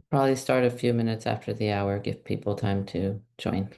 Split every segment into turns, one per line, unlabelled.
Probably start a few minutes after the hour, give people time to join.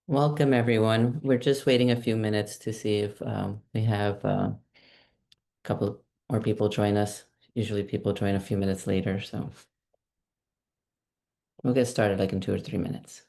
Welcome, everyone. We're just waiting a few minutes to see if we have a couple more people join us. Usually people join a few minutes later, so we'll get started like in 2 or 3 minutes.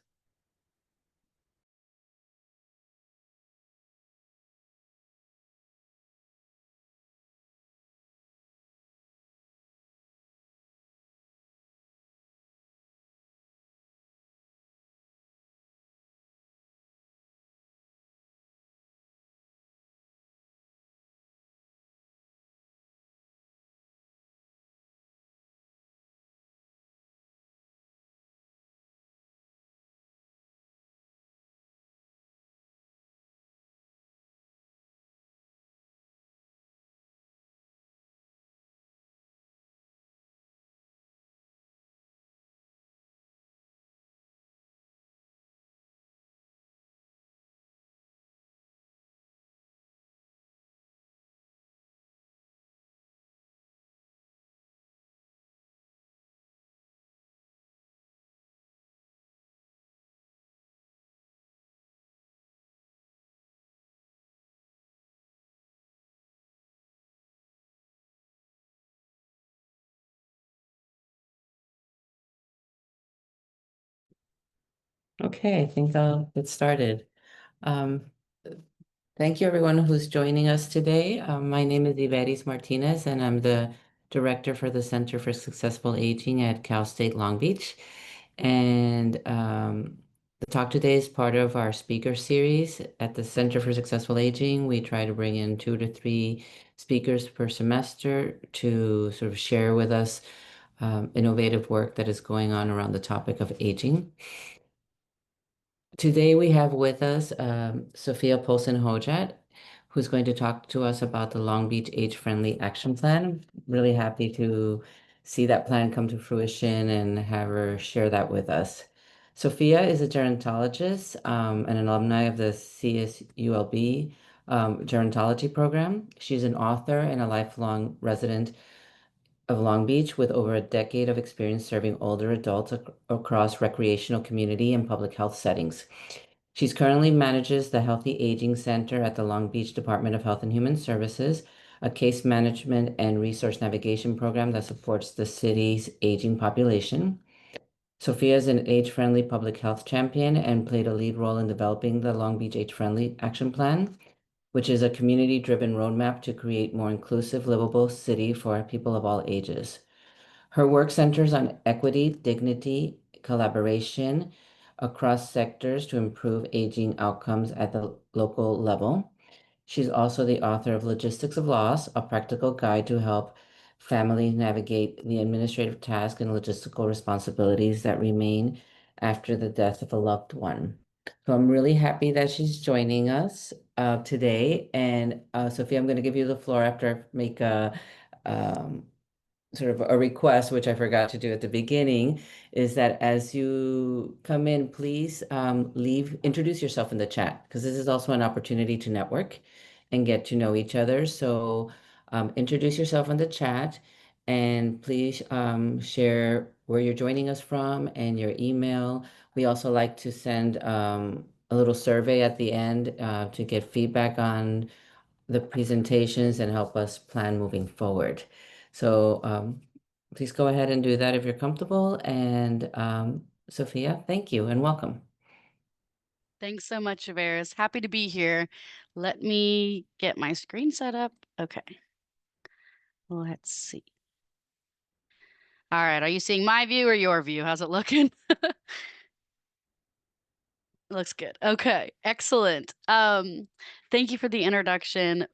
Okay, I think I'll get started. Um, Thank you, everyone who's joining us today. My name is Iveris Martinez, and I'm the director for the Center for Successful Aging at Cal State Long Beach. And the talk today is part of our speaker series at the Center for Successful Aging. We try to bring in 2 to 3 speakers per semester to sort of share with us innovative work that is going on around the topic of aging. Today we have with us Sofia Hodjat, who's going to talk to us about the Long Beach Age-Friendly Action Plan. I'm really happy to see that plan come to fruition and have her share that with us. Sofia is a gerontologist, an alumni of the CSULB gerontology program. She's an author and a lifelong resident of Long Beach with over a decade of experience serving older adults across recreational community and public health settings. She's currently manages the Healthy Aging Center at the Long Beach Department of Health and Human Services, a case management and resource navigation program that supports the city's aging population. Sophia is an age-friendly public health champion and played a lead role in developing the Long Beach Age-Friendly Action Plan, which is a community-driven roadmap to create more inclusive, livable city for people of all ages. Her work centers on equity, dignity, collaboration across sectors to improve aging outcomes at the local level. She's also the author of Logistics of Loss, a practical guide to help families navigate the administrative tasks and logistical responsibilities that remain after the death of a loved one. So I'm really happy that she's joining us today. And Sophia, I'm going to give you the floor after I make a um, sort of a request, which I forgot to do at the beginning, is that as you come in, please introduce yourself in the chat, because this is also an opportunity to network and get to know each other. So introduce yourself in the chat and please share where you're joining us from and your email. We also like to send a little survey at the end to get feedback on the presentations and help us plan moving forward. So please go ahead and do that if you're comfortable. And Sophia, thank you and welcome.
Thanks so much, Averis. Happy to be here. Let me get my screen set up. Okay. Let's see. All right. Are you seeing my view or your view? How's it looking? Looks good. Okay. Excellent. Thank you for the introduction.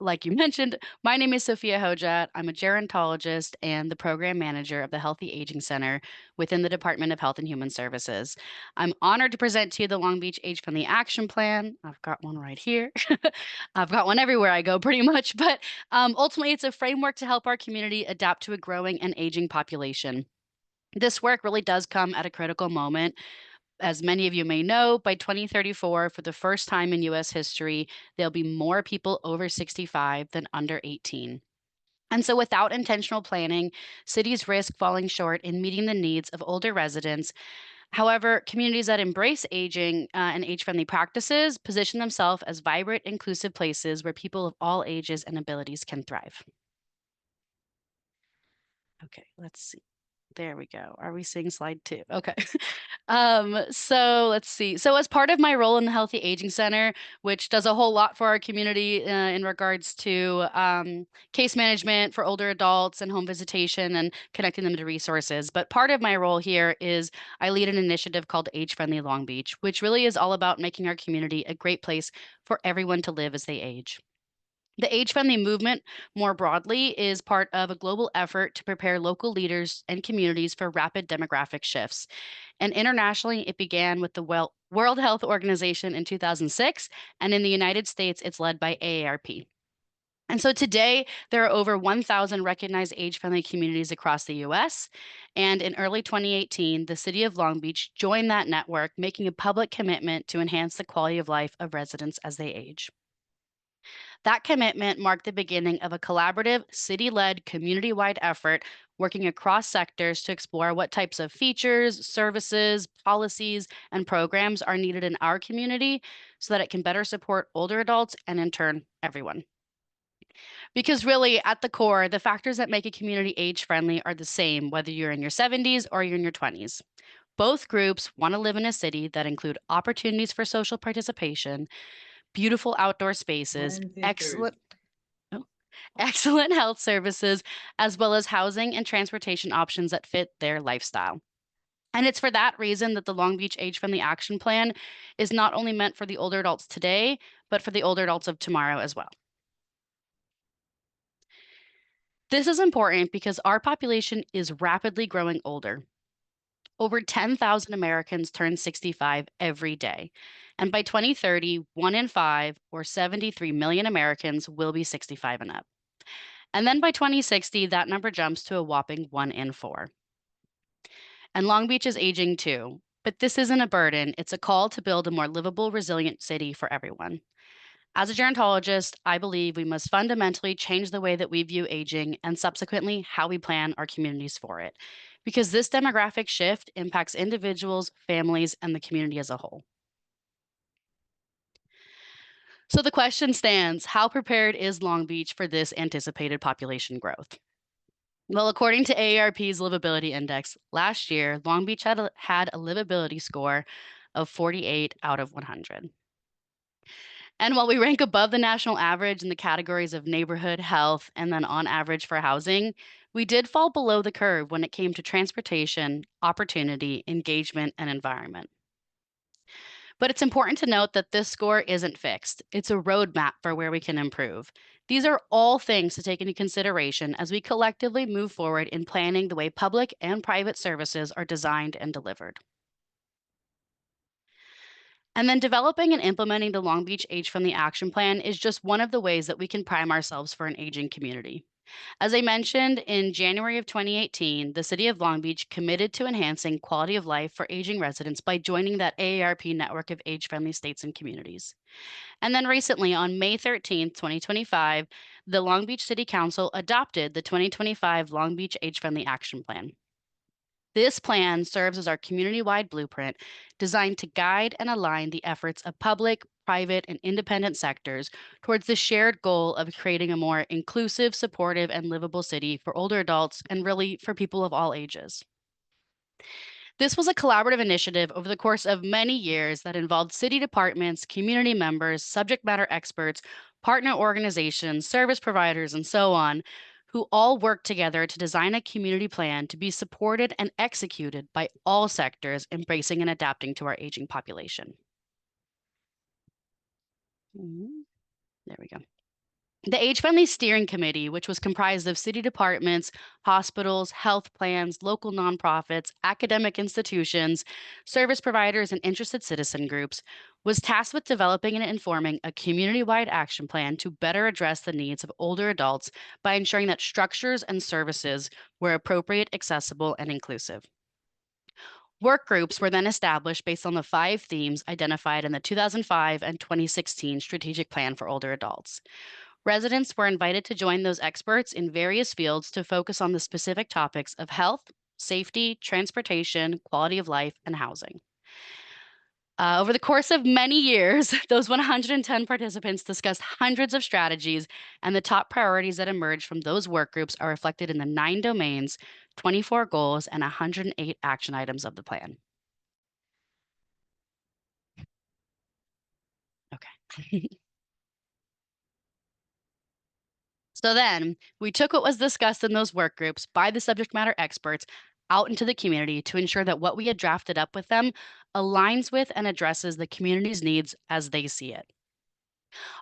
Like you mentioned, my name is Sofia Hodjat. I'm a gerontologist and the program manager of the Healthy Aging Center within the Department of Health and Human Services. I'm honored to present to you the Long Beach Age Friendly Action Plan. I've got one right here. I've got one everywhere I go pretty much, but ultimately it's a framework to help our community adapt to a growing and aging population. This work really does come at a critical moment. As many of you may know, by 2034, for the first time in US history, there'll be more people over 65 than under 18. And so, without intentional planning, cities risk falling short in meeting the needs of older residents. However, communities that embrace aging and age friendly practices position themselves as vibrant, inclusive places where people of all ages and abilities can thrive. Okay, let's see. There we go. Are we seeing slide 2? Okay. So let's see. So as part of my role in the Healthy Aging Center, which does a whole lot for our community in regards to case management for older adults and home visitation and connecting them to resources. But part of my role here is I lead an initiative called Age Friendly Long Beach, which really is all about making our community a great place for everyone to live as they age. The age friendly movement, more broadly, is part of a global effort to prepare local leaders and communities for rapid demographic shifts. And internationally, it began with the World Health Organization in 2006, and in the United States, it's led by AARP. And so today, there are over 1,000 recognized age friendly communities across the US. And in early 2018, the city of Long Beach joined that network, making a public commitment to enhance the quality of life of residents as they age. That commitment marked the beginning of a collaborative, city led, community wide effort working across sectors to explore what types of features, services, policies, and programs are needed in our community so that it can better support older adults and, in turn, everyone. Because really, at the core, the factors that make a community age friendly are the same, whether you're in your 70s or you're in your 20s. Both groups want to live in a city that include opportunities for social participation, beautiful outdoor spaces, oh, excellent health services, as well as housing and transportation options that fit their lifestyle. And it's for that reason that the Long Beach Age Friendly Action Plan is not only meant for the older adults today, but for the older adults of tomorrow as well. This is important because our population is rapidly growing older. Over 10,000 Americans turn 65 every day. And by 2030, 1 in 5, or 73 million Americans, will be 65 and up. And then by 2060, that number jumps to a whopping 1 in 4. And Long Beach is aging too. But this isn't a burden, it's a call to build a more livable, resilient city for everyone. As a gerontologist, I believe we must fundamentally change the way that we view aging and subsequently how we plan our communities for it. Because this demographic shift impacts individuals, families, and the community as a whole. So the question stands, how prepared is Long Beach for this anticipated population growth? Well, according to AARP's Livability Index, last year, Long Beach had a livability score of 48 out of 100. And while we rank above the national average in the categories of neighborhood, health, and then on average for housing, we did fall below the curve when it came to transportation, opportunity, engagement, and environment. But it's important to note that this score isn't fixed. It's a roadmap for where we can improve. These are all things to take into consideration as we collectively move forward in planning the way public and private services are designed and delivered. And then developing and implementing the Long Beach Age Friendly Action Plan is just one of the ways that we can prime ourselves for an aging community. As I mentioned, in January of 2018, the City of Long Beach committed to enhancing quality of life for aging residents by joining that AARP network of age-friendly states and communities. And then recently, on May 13th, 2025, the Long Beach City Council adopted the 2025 Long Beach Age-Friendly Action Plan. This plan serves as our community-wide blueprint designed to guide and align the efforts of public, private, and independent sectors towards the shared goal of creating a more inclusive, supportive, and livable city for older adults and really for people of all ages. This was a collaborative initiative over the course of many years that involved city departments, community members, subject matter experts, partner organizations, service providers, and so on, who all worked together to design a community plan to be supported and executed by all sectors embracing and adapting to our aging population. There we go. The Age Friendly Steering Committee, which was comprised of city departments, hospitals, health plans, local nonprofits, academic institutions, service providers, and interested citizen groups, was tasked with developing and informing a community wide action plan to better address the needs of older adults by ensuring that structures and services were appropriate, accessible, and inclusive. Work groups were then established based on the 5 themes identified in the 2005 and 2016 Strategic Plan for Older Adults. Residents were invited to join those experts in various fields to focus on the specific topics of health, safety, transportation, quality of life, and housing. Over the course of many years, those 110 participants discussed hundreds of strategies, and the top priorities that emerged from those work groups are reflected in the 9 domains, 24 goals, and 108 action items of the plan. Okay. So then we took what was discussed in those work groups by the subject matter experts out into the community to ensure that what we had drafted up with them aligns with and addresses the community's needs as they see it.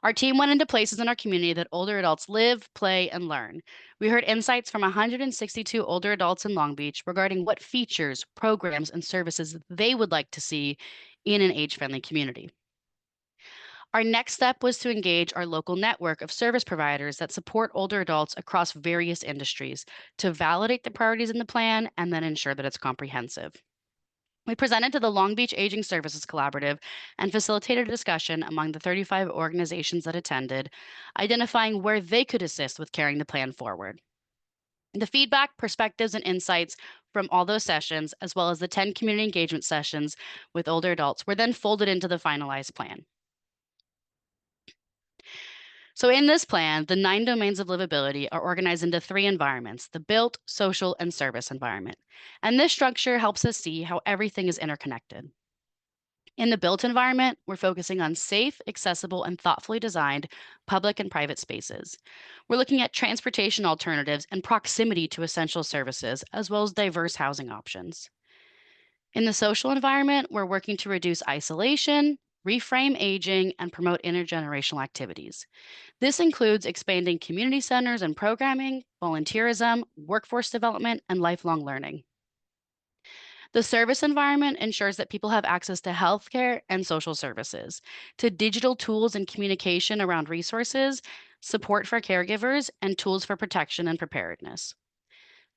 Our team went into places in our community that older adults live, play, and learn. We heard insights from 162 older adults in Long Beach regarding what features, programs, and services they would like to see in an age-friendly community. Our next step was to engage our local network of service providers that support older adults across various industries to validate the priorities in the plan and then ensure that it's comprehensive. We presented to the Long Beach Aging Services Collaborative and facilitated a discussion among the 35 organizations that attended, identifying where they could assist with carrying the plan forward. The feedback, perspectives, and insights from all those sessions, as well as the 10 community engagement sessions with older adults, were then folded into the finalized plan. So in this plan, the 9 domains of livability are organized into 3 environments, the built, social, and service environment. And this structure helps us see how everything is interconnected. In the built environment, we're focusing on safe, accessible, and thoughtfully designed public and private spaces. We're looking at transportation alternatives and proximity to essential services, as well as diverse housing options. In the social environment, we're working to reduce isolation, reframe aging, and promote intergenerational activities. This includes expanding community centers and programming, volunteerism, workforce development, and lifelong learning. The service environment ensures that people have access to healthcare and social services, to digital tools and communication around resources, support for caregivers, and tools for protection and preparedness.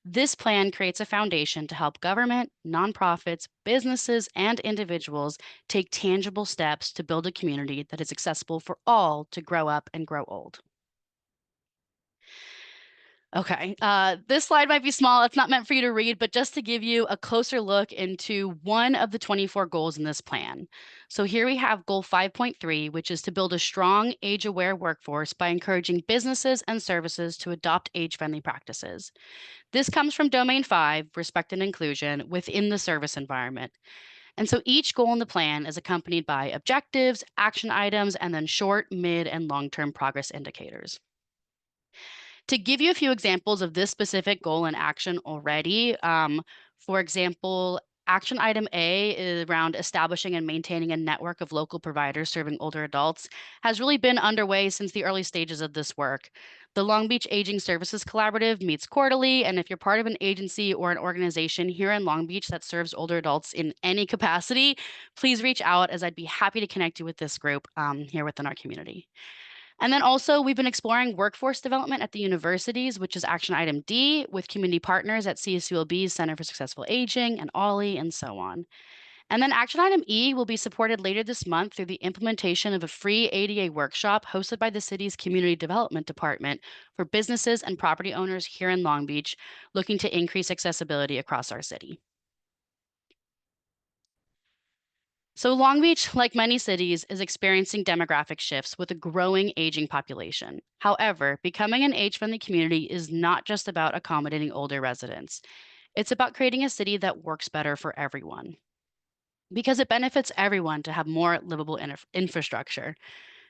This plan creates a foundation to help government, nonprofits, businesses, and individuals take tangible steps to build a community that is accessible for all to grow up and grow old. Okay, this slide might be small. It's not meant for you to read, but just to give you a closer look into one of the 24 goals in this plan. So here we have goal 5.3, which is to build a strong age-aware workforce by encouraging businesses and services to adopt age-friendly practices. This comes from Domain 5, Respect and Inclusion, within the service environment. And so each goal in the plan is accompanied by objectives, action items, and then short, mid, and long-term progress indicators. To give you a few examples of this specific goal in action already, for example, action item A is around establishing and maintaining a network of local providers serving older adults has really been underway since the early stages of this work. The Long Beach Aging Services Collaborative meets quarterly, and if you're part of an agency or an organization here in Long Beach that serves older adults in any capacity, please reach out as I'd be happy to connect you with this group here within our community. And then also, we've been exploring workforce development at the universities, which is action item D, with community partners at CSULB's Center for Successful Aging and OLLI, and so on. And then action item E will be supported later this month through the implementation of a free ADA workshop hosted by the city's Community Development Department for businesses and property owners here in Long Beach looking to increase accessibility across our city. So, Long Beach, like many cities, is experiencing demographic shifts with a growing aging population. However, becoming an age friendly community is not just about accommodating older residents, it's about creating a city that works better for everyone because it benefits everyone to have more livable infrastructure.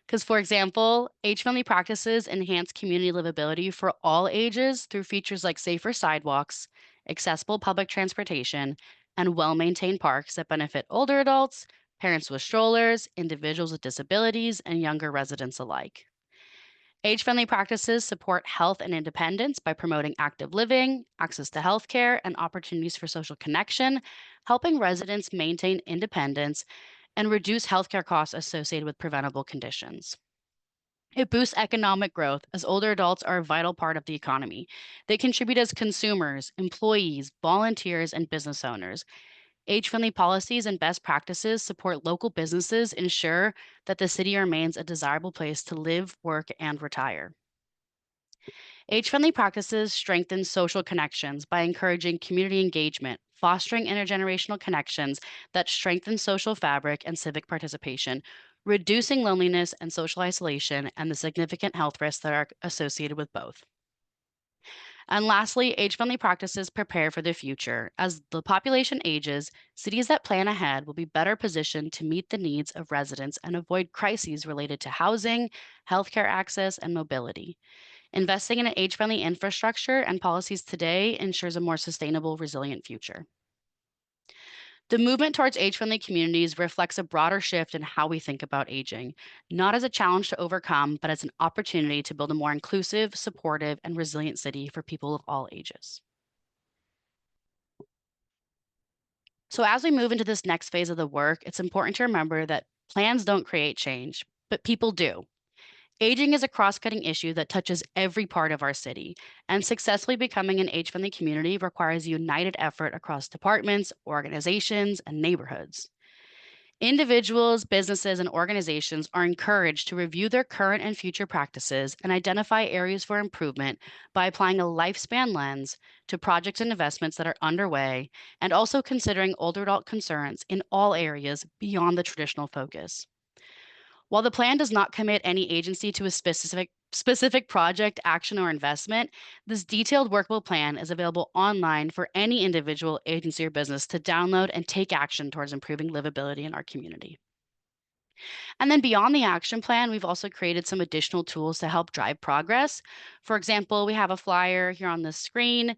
Because, for example, age friendly practices enhance community livability for all ages through features like safer sidewalks, accessible public transportation, and well maintained parks that benefit older adults, parents with strollers, individuals with disabilities, and younger residents alike. Age friendly practices support health and independence by promoting active living, access to healthcare, and opportunities for social connection, helping residents maintain independence and reduce healthcare costs associated with preventable conditions. It boosts economic growth as older adults are a vital part of the economy. They contribute as consumers, employees, volunteers, and business owners. Age friendly policies and best practices support local businesses, ensure that the city remains a desirable place to live, work, and retire. Age friendly practices strengthen social connections by encouraging community engagement, fostering intergenerational connections that strengthen social fabric and civic participation, reducing loneliness and social isolation, and the significant health risks that are associated with both. And lastly, age friendly practices prepare for the future. As the population ages, cities that plan ahead will be better positioned to meet the needs of residents and avoid crises related to housing, healthcare access, and mobility. Investing in an age friendly infrastructure and policies today ensures a more sustainable, resilient future. The movement towards age friendly communities reflects a broader shift in how we think about aging, not as a challenge to overcome, but as an opportunity to build a more inclusive, supportive, and resilient city for people of all ages. So, as we move into this next phase of the work, it's important to remember that plans don't create change, but people do. Aging is a cross cutting issue that touches every part of our city, and successfully becoming an age friendly community requires a united effort across departments, organizations, and neighborhoods. Individuals, businesses, and organizations are encouraged to review their current and future practices and identify areas for improvement by applying a lifespan lens to projects and investments that are underway, and also considering older adult concerns in all areas beyond the traditional focus. While the plan does not commit any agency to a specific project, action, or investment, this detailed workable plan is available online for any individual, agency, or business to download and take action towards improving livability in our community. And then beyond the action plan, we've also created some additional tools to help drive progress. For example, we have a flyer here on the screen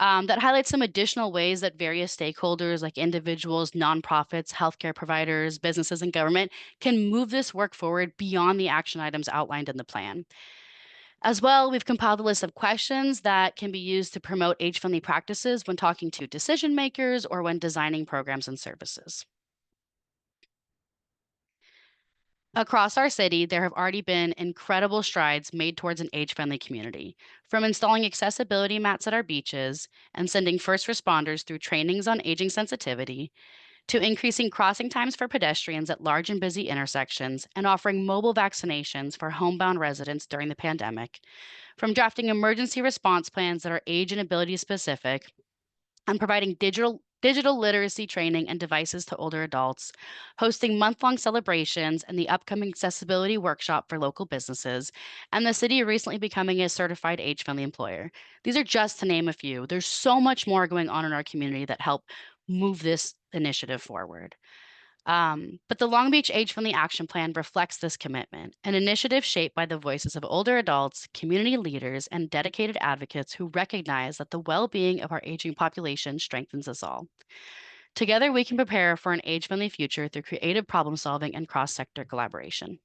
that highlights some additional ways that various stakeholders, like individuals, nonprofits, healthcare providers, businesses, and government, can move this work forward beyond the action items outlined in the plan. As well, we've compiled a list of questions that can be used to promote age friendly practices when talking to decision makers or when designing programs and services. Across our city, there have already been incredible strides made towards an age friendly community, from installing accessibility mats at our beaches and sending first responders through trainings on aging sensitivity, to increasing crossing times for pedestrians at large and busy intersections and offering mobile vaccinations for homebound residents during the pandemic. from drafting emergency response plans that are age and ability specific, and providing digital literacy training and devices to older adults, hosting month-long celebrations and the upcoming accessibility workshop for local businesses, and the city recently becoming a certified age-friendly employer. These are just to name a few. There's so much more going on in our community that help move this initiative forward. But the Long Beach Age Friendly Action Plan reflects this commitment, an initiative shaped by the voices of older adults, community leaders, and dedicated advocates who recognize that the well being of our aging population strengthens us all. Together, we can prepare for an age friendly future through creative problem solving and cross sector collaboration.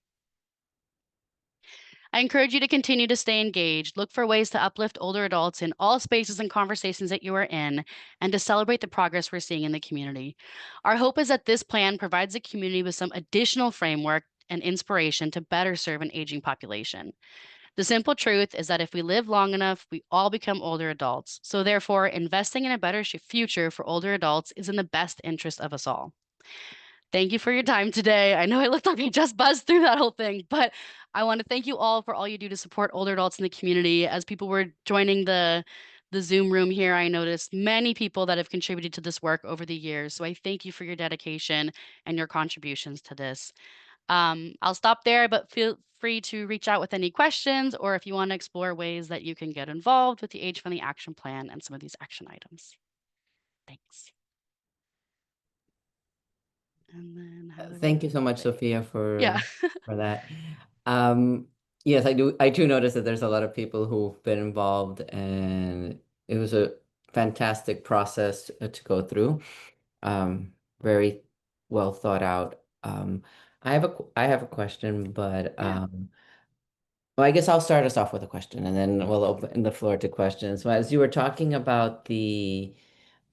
I encourage you to continue to stay engaged, look for ways to uplift older adults in all spaces and conversations that you are in, and to celebrate the progress we're seeing in the community. Our hope is that this plan provides the community with some additional framework and inspiration to better serve an aging population. The simple truth is that if we live long enough, we all become older adults. So, therefore, investing in a better future for older adults is in the best interest of us all. Thank you for your time today. I know it looked like I just buzzed through that whole thing, but I want to thank you all for all you do to support older adults in the community. As people were joining the Zoom room here, I noticed many people that have contributed to this work over the years. So I thank you for your dedication and your contributions to this. I'll stop there, but feel free to reach out with any questions or if you want to explore ways that you can get involved with the Age Friendly Action Plan and some of these action items. Thanks. And then how do I
Thank you so much,
say?
Sophia,
Yeah.
for that. Um, yes, I do notice that there's a lot of people who've been involved, and it was a fantastic process to go through. Very well thought out. I have a question, but
Yeah.
well, I guess I'll start us off with a question, and then we'll open the floor to questions. So as you were talking about the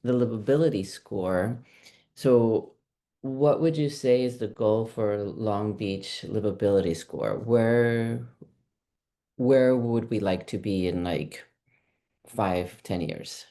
livability score, so what would you say is the goal for Long Beach livability score? Where would we like to be in like 5, 10 years?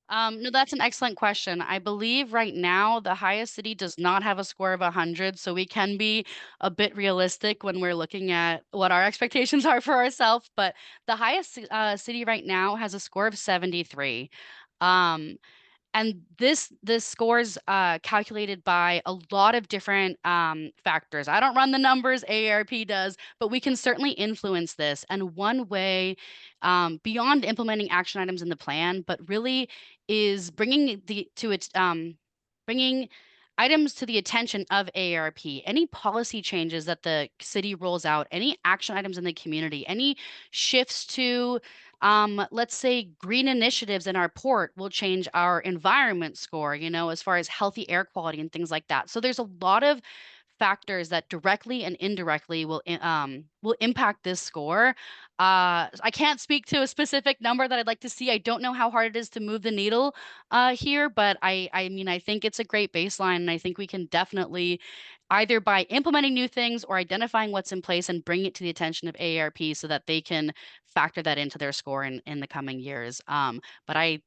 No, that's an excellent question. I believe right now the highest city does not have a score of 100, so we can be a bit realistic when we're looking at what our expectations are for ourselves. But the highest city right now has a score of 73. Um, and this score's calculated by a lot of different factors. I don't run the numbers, AARP does, but we can certainly influence this. And one way, beyond implementing action items in the plan, but really is bringing items to the attention of AARP. Any policy changes that the city rolls out, any action items in the community, any shifts to let's say green initiatives in our port will change our environment score, as far as healthy air quality and things like that. So there's a lot of factors that directly and indirectly will impact this score. I can't speak to a specific number that I'd like to see. I don't know how hard it is to move the needle here, but I mean I think it's a great baseline, and I think we can definitely either by implementing new things or identifying what's in place and bring it to the attention of AARP so that they can factor that into their score in the coming years. But I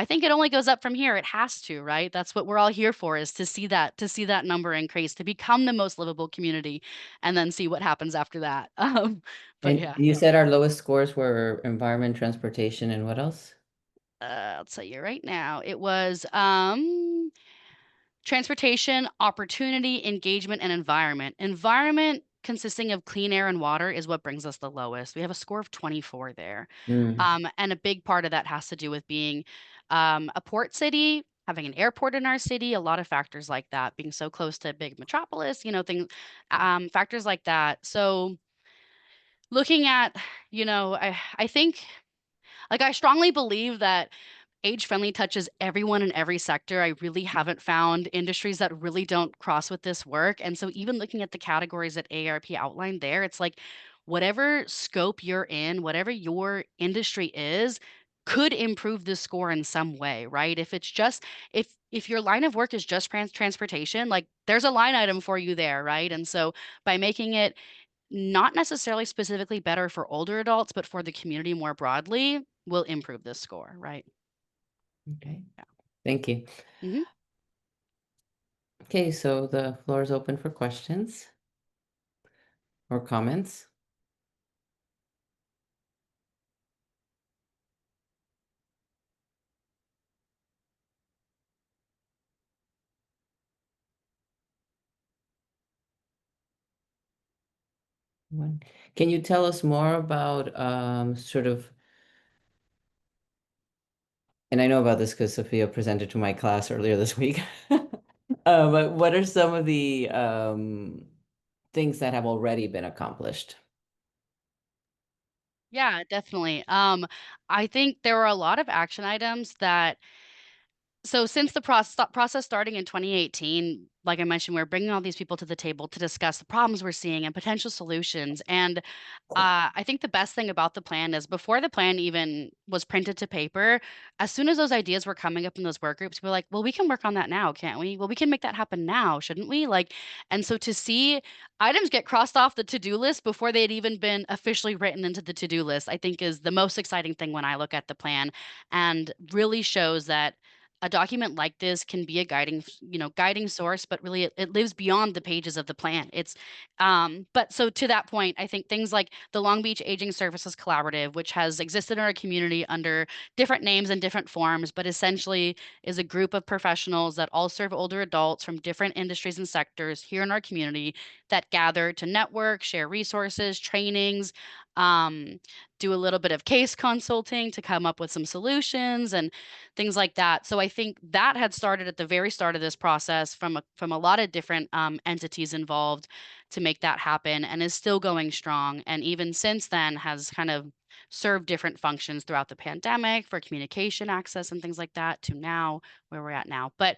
think it only goes up from here. It has to, right? That's what we're all here for, is to see that number increase, to become the most livable community, and then see what happens after that. But
And
yeah,
you said our lowest scores were environment, transportation, and what else?
I'll tell you right now, it was transportation, opportunity, engagement, and environment. Environment consisting of clean air and water is what brings us the lowest. We have a score of 24 there.
Mm,
And a big part of that has to do with being a port city, having an airport in our city, a lot of factors like that, being so close to a big metropolis, things, factors like that. So looking at, I think, like, I strongly believe that age friendly touches everyone in every sector. I really haven't found industries that really don't cross with this work. And so, even looking at the categories that ARP outlined there, it's like whatever scope you're in, whatever your industry is, could improve the score in some way, right? If it's just if your line of work is just transportation, like there's a line item for you there, right? And so by making it not necessarily specifically better for older adults, but for the community more broadly, will improve this score, right?
okay. Thank you.
Mhm.
Okay, so the floor is open for questions. or comments? Can you tell us more about sort of, and I know about this because Sophia presented to my class earlier this week. But what are some of the things that have already been accomplished?
Yeah, definitely. I think there were a lot of action items that so since the process starting in 2018, like I mentioned, we're bringing all these people to the table to discuss the problems we're seeing and potential solutions. And I think the best thing about the plan is before the plan even was printed to paper, as soon as those ideas were coming up in those work groups, we're like, well, we can work on that now, can't we? Well, we can make that happen now, shouldn't we? Like, and so to see items get crossed off the to-do list before they had even been officially written into the to-do list, I think is the most exciting thing when I look at the plan and really shows that a document like this can be a guiding source, but really it lives beyond the pages of the plan. But so to that point, I think things like the Long Beach Aging Services Collaborative, which has existed in our community under different names and different forms, but essentially is a group of professionals that all serve older adults from different industries and sectors here in our community that gather to network, share resources, trainings, um, do a little bit of case consulting to come up with some solutions and things like that. So I think that had started at the very start of this process from a lot of different entities involved to make that happen and is still going strong. And even since then has kind of served different functions throughout the pandemic for communication access and things like that to now where we're at now. But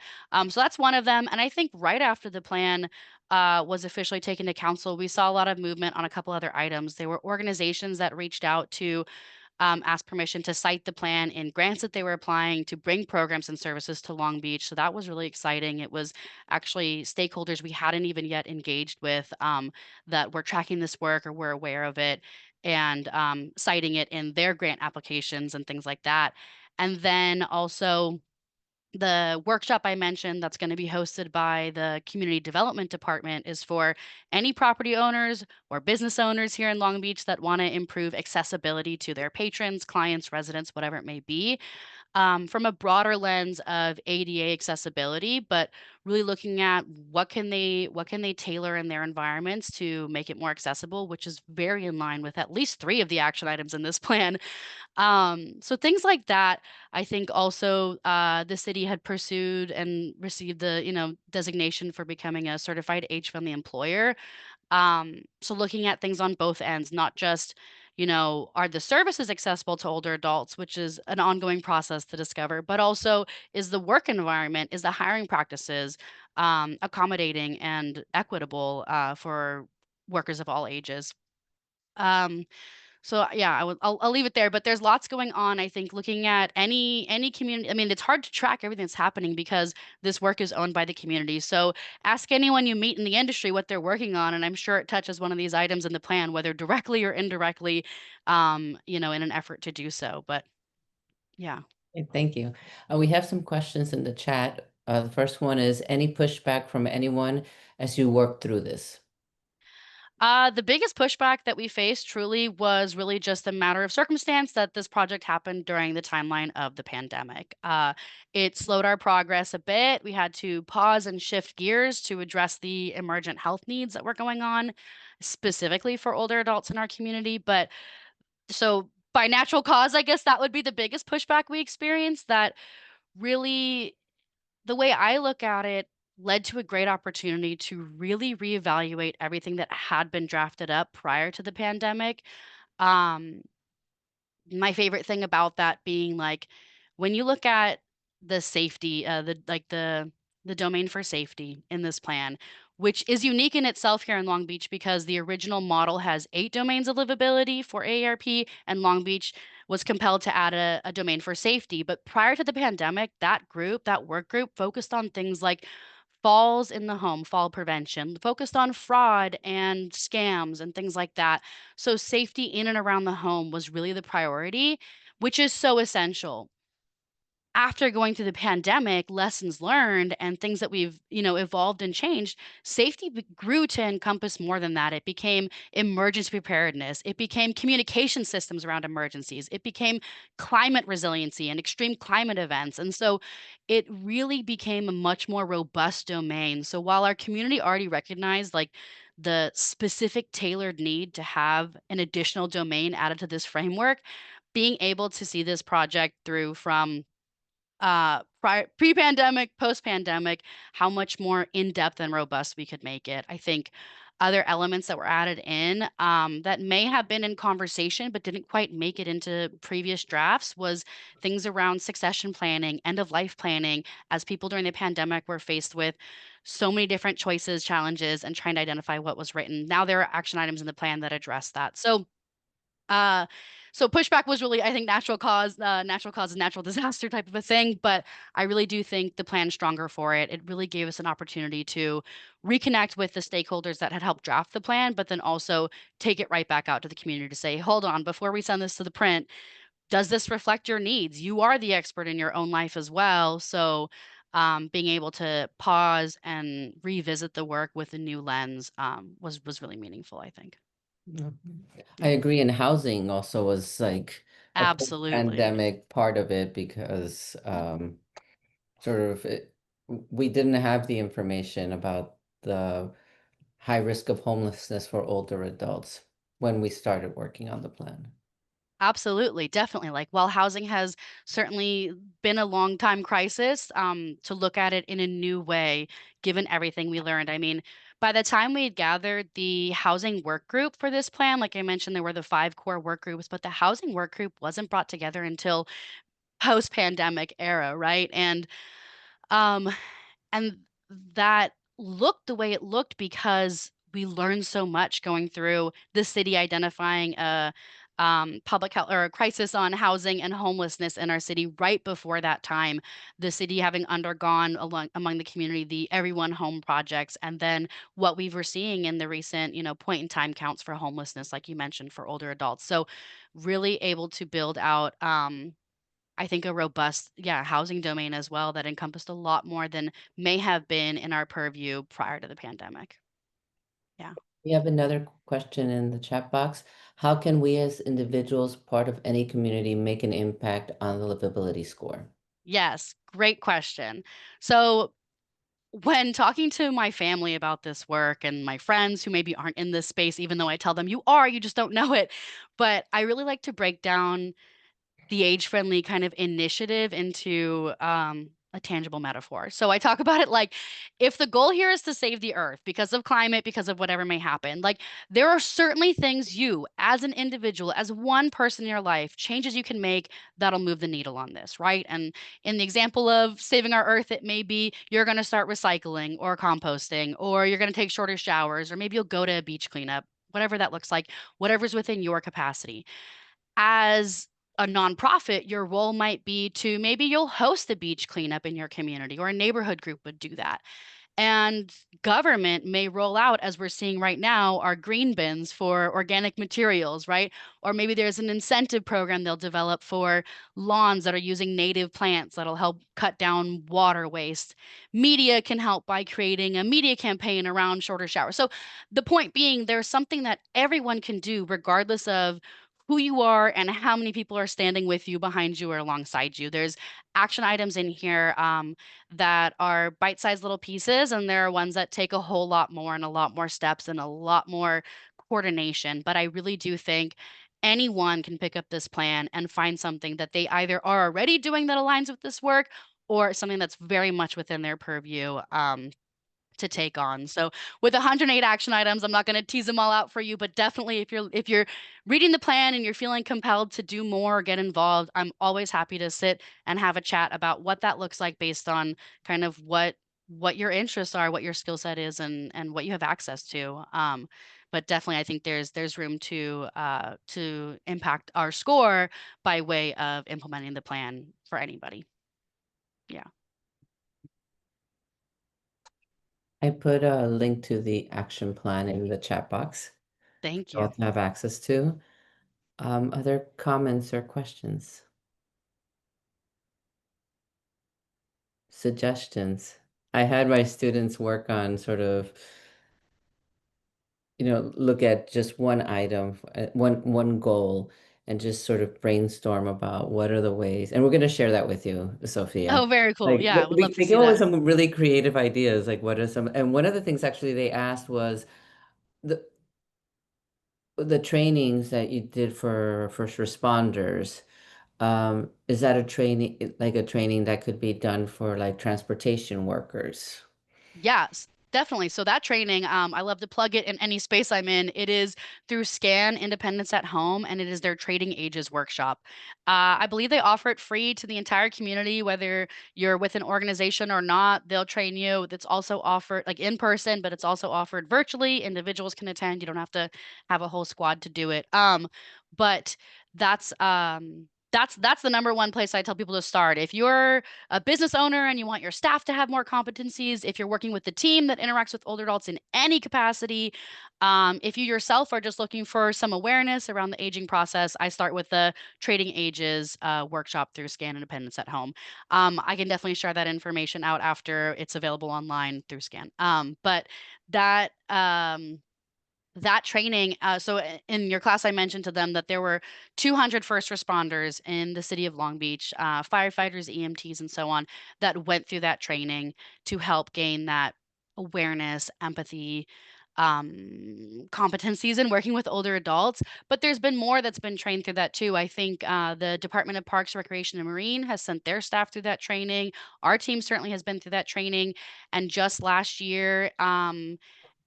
so that's one of them. And I think right after the plan was officially taken to council, we saw a lot of movement on a couple other items. There were organizations that reached out to asked permission to cite the plan in grants that they were applying to bring programs and services to Long Beach. So that was really exciting. It was actually stakeholders we hadn't even yet engaged with that were tracking this work or were aware of it and citing it in their grant applications and things like that. And then also, the workshop I mentioned that's going to be hosted by the Community Development Department is for any property owners or business owners here in Long Beach that want to improve accessibility to their patrons, clients, residents, whatever it may be, from a broader lens of ADA accessibility, but really looking at what can they tailor in their environments to make it more accessible, which is very in line with at least three of the action items in this plan. So things like that, I think also the city had pursued and received the, designation for becoming a certified age-friendly employer. So looking at things on both ends, not just, are the services accessible to older adults, which is an ongoing process to discover, but also is the work environment, is the hiring practices accommodating and equitable for workers of all ages. Um, so yeah, I'll leave it there, but there's lots going on. I think looking at any community, I mean, it's hard to track everything that's happening because this work is owned by the community. So ask anyone you meet in the industry what they're working on, and I'm sure it touches one of these items in the plan, whether directly or indirectly, in an effort to do so. But yeah.
Okay, thank you. We have some questions in the chat. The first one is, any pushback from anyone as you work through this?
The biggest pushback that we faced truly was really just a matter of circumstance that this project happened during the timeline of the pandemic. It slowed our progress a bit. We had to pause and shift gears to address the emergent health needs that were going on, specifically for older adults in our community. But so by natural cause, I guess that would be the biggest pushback we experienced. That really, the way I look at it, led to a great opportunity to really reevaluate everything that had been drafted up prior to the pandemic. Um, my favorite thing about that being like when you look at the safety, the domain for safety in this plan, which is unique in itself here in Long Beach because the original model has 8 domains of livability for AARP, and Long Beach was compelled to add a domain for safety. But prior to the pandemic, that work group focused on things like falls in the home, fall prevention, focused on fraud and scams and things like that. So safety in and around the home was really the priority, which is so essential. after going through the pandemic, lessons learned and things that we've, evolved and changed, safety grew to encompass more than that. It became emergency preparedness. It became communication systems around emergencies. It became climate resiliency and extreme climate events. And so it really became a much more robust domain. So while our community already recognized like the specific tailored need to have an additional domain added to this framework, being able to see this project through from pre-pandemic, post-pandemic, how much more in-depth and robust we could make it. I think other elements that were added in that may have been in conversation but didn't quite make it into previous drafts was things around succession planning, end of life planning, as people during the pandemic were faced with so many different choices, challenges, and trying to identify what was written. Now there are action items in the plan that address that. Uh, so pushback was really, I think, natural cause is natural disaster type of a thing. But I really do think the plan's stronger for it. It really gave us an opportunity to reconnect with the stakeholders that had helped draft the plan, but then also take it right back out to the community to say, hold on, before we send this to the print, does this reflect your needs? You are the expert in your own life as well. So being able to pause and revisit the work with a new lens was really meaningful, I think.
Mhm. I
Yeah,
agree. And housing also was like a
absolutely.
post-pandemic part of it because sort of we didn't have the information about the high risk of homelessness for older adults when we started working on the plan.
Absolutely, definitely. Like, while housing has certainly been a long time crisis, to look at it in a new way, given everything we learned. I mean, by the time we had gathered the housing work group for this plan, like I mentioned, there were the five core work groups, but the housing work group wasn't brought together until post-pandemic era, right? Um, and that looked the way it looked because we learned so much going through the city identifying a public health or a crisis on housing and homelessness in our city right before that time. The city having undergone among the community the Everyone Home projects, and then what we were seeing in the recent, point in time counts for homelessness, like you mentioned, for older adults. So, really able to build out. I think a robust, yeah, housing domain as well that encompassed a lot more than may have been in our purview prior to the pandemic. Yeah.
We have another question in the chat box. How can we as individuals, part of any community, make an impact on the livability score?
Yes, great question. So, when talking to my family about this work and my friends who maybe aren't in this space, even though I tell them you are, you just don't know it. But I really like to break down the age-friendly kind of initiative into a tangible metaphor. So I talk about it like, if the goal here is to save the earth because of climate, because of whatever may happen, like there are certainly things you, as an individual, as one person in your life, changes you can make that'll move the needle on this, right? And in the example of saving our earth, it may be you're going to start recycling or composting, or you're going to take shorter showers, or maybe you'll go to a beach cleanup, whatever that looks like, whatever's within your capacity. As a nonprofit, your role might be to maybe you'll host a beach cleanup in your community, or a neighborhood group would do that. And government may roll out, as we're seeing right now, our green bins for organic materials, right? Or maybe there's an incentive program they'll develop for lawns that are using native plants that'll help cut down water waste. Media can help by creating a media campaign around shorter showers. So the point being, there's something that everyone can do, regardless of who you are and how many people are standing with you, behind you, or alongside you. There's action items in here that are bite-sized little pieces, and there are ones that take a whole lot more and a lot more steps and a lot more coordination. But I really do think anyone can pick up this plan and find something that they either are already doing that aligns with this work, or something that's very much within their purview. To take on. So with 108 action items, I'm not going to tease them all out for you, but definitely if you're reading the plan and you're feeling compelled to do more or get involved, I'm always happy to sit and have a chat about what that looks like based on kind of what your interests are, what your skill set is, and what you have access to. But definitely, I think there's room to impact our score by way of implementing the plan for anybody. Yeah.
I put a link to the action plan in the chat box
Thank
for all
you.
to have access to. Other comments or questions? suggestions. I had my students work on sort of, look at just one item, one goal, and just sort of brainstorm about what are the ways. And we're going to share that with you, Sophia.
Oh, very cool.
Like
Yeah, would love to
they
see
came up with
that.
some really creative ideas. Like what are some, and one of the things actually they asked was the the trainings that you did for first responders. Is that a training, like a training that could be done for like transportation workers?
Yes, definitely. So that training, I love to plug it in any space I'm in. It is through Scan Independence at Home, and it is their Trading Ages workshop. I believe they offer it free to the entire community, whether you're with an organization or not. They'll train you. It's also offered like in person, but it's also offered virtually. Individuals can attend. You don't have to have a whole squad to do it. But that's that's the number one place I tell people to start. If you're a business owner and you want your staff to have more competencies, if you're working with the team that interacts with older adults in any capacity, if you yourself are just looking for some awareness around the aging process, I start with the Trading Ages workshop through Scan Independence at Home. I can definitely share that information out after it's available online through Scan. But that that training, in your class, I mentioned to them that there were 200 first responders in the city of Long Beach, firefighters, EMTs, and so on, that went through that training to help gain that awareness, empathy, competencies in working with older adults. But there's been more that's been trained through that too. I think the Department of Parks, Recreation, and Marine has sent their staff through that training. Our team certainly has been through that training. And just last year,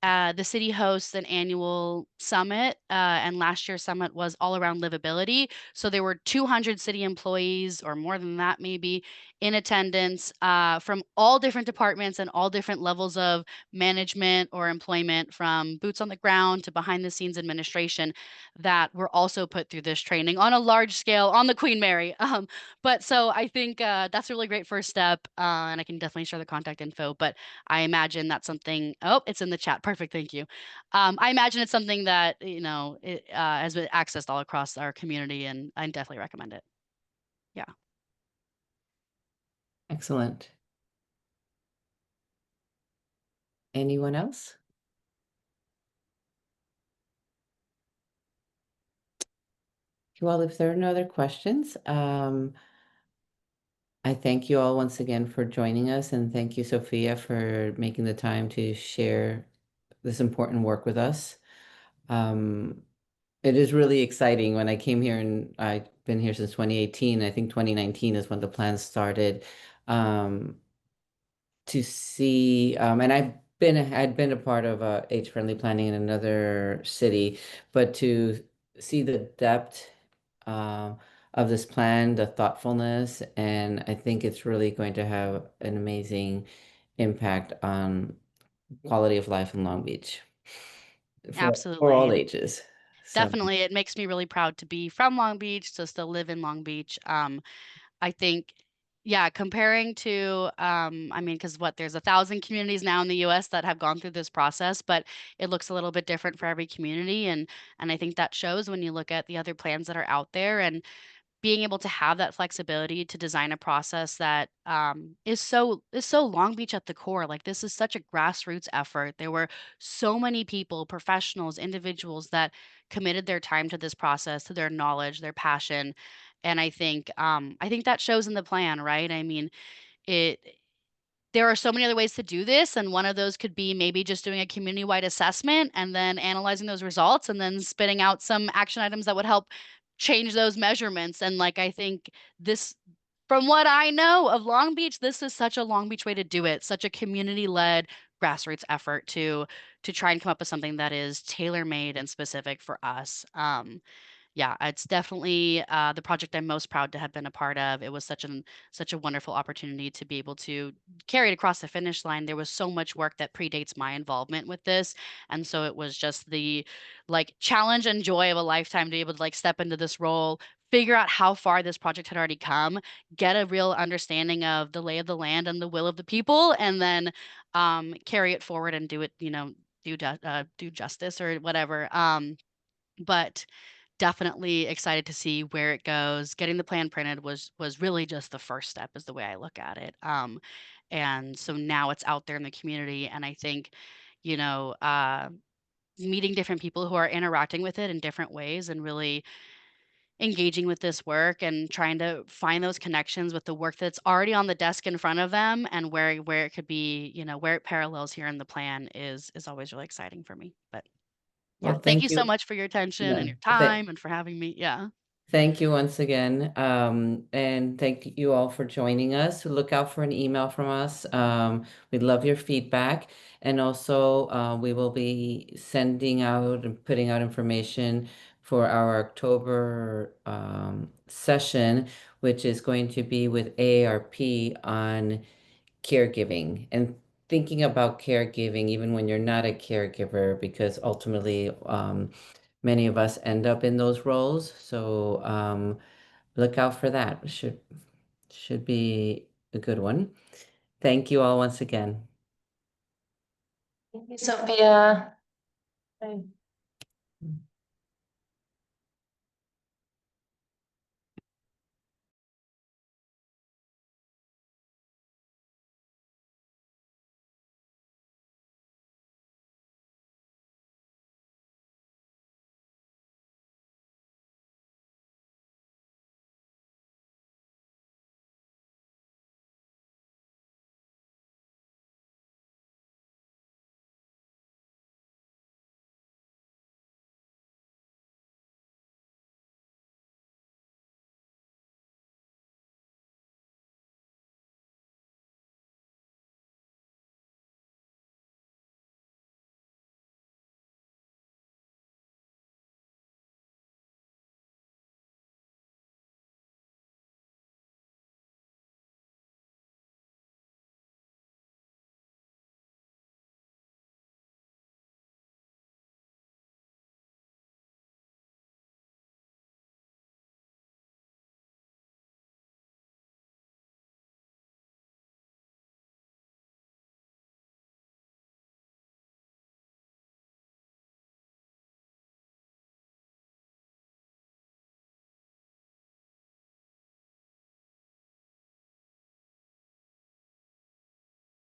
the city hosts an annual summit, and last year's summit was all around livability. So there were 200 city employees, or more than that, maybe, in attendance from all different departments and all different levels of management or employment, from boots on the ground to behind the scenes administration, that were also put through this training on a large scale on the Queen Mary. But so I think that's a really great first step, and I can definitely share the contact info. But I imagine that's something. Oh, it's in the chat. Perfect. Thank you. I imagine it's something that, has been accessed all across our community, and I definitely recommend it. Yeah.
Excellent. Anyone else? Well, if there are no other questions, I thank you all once again for joining us, and thank you, Sophia, for making the time to share this important work with us. Um, it is really exciting. When I came here, and I've been here since 2018, I think 2019 is when the plan started. Um, to see, and I'd been a part of age-friendly planning in another city, but to see the depth uh, of this plan, the thoughtfulness, and I think it's really going to have an amazing impact on quality of life in Long Beach for all
Absolutely.
ages. So
Definitely. It makes me really proud to be from Long Beach, to still live in Long Beach. I think, yeah, comparing to, I mean, because there's 1,000 communities now in the US that have gone through this process, but it looks a little bit different for every community. And I think that shows when you look at the other plans that are out there, and being able to have that flexibility to design a process that is so Long Beach at the core. Like, this is such a grassroots effort. There were so many people, professionals, individuals, that committed their time to this process, to their knowledge, their passion, and I think that shows in the plan, right? I mean, it there are so many other ways to do this, and one of those could be maybe just doing a community-wide assessment and then analyzing those results and then spitting out some action items that would help change those measurements. And, like, I think this, from what I know of Long Beach, this is such a Long Beach way to do it, such a community-led grassroots effort to try and come up with something that is tailor-made and specific for us. Yeah, it's definitely the project I'm most proud to have been a part of. It was such a wonderful opportunity to be able to carry it across the finish line. There was so much work that predates my involvement with this, and so it was just the, like, challenge and joy of a lifetime to be able to, like, step into this role, figure out how far this project had already come, get a real understanding of the lay of the land and the will of the people, and then carry it forward and do it, do justice or whatever. But definitely excited to see where it goes. Getting the plan printed was really just the first step, is the way I look at it. And so now it's out there in the community, and I think, you know, meeting different people who are interacting with it in different ways and really engaging with this work and trying to find those connections with the work that's already on the desk in front of them, and where it could be, where it parallels here in the plan is always really exciting for me. But yeah,
Well,
thank you
thank
so
you.
much for your attention and
No,
your time and for having me. Yeah.
thank you once again. And thank you all for joining us. Look out for an email from us. We'd love your feedback. And also, we will be sending out and putting out information for our October session, which is going to be with AARP on caregiving and thinking about caregiving, even when you're not a caregiver, because ultimately, many of us end up in those roles. So look out for that. Should be a good one. Thank you all once again.
Thank you, Sophia. Bye.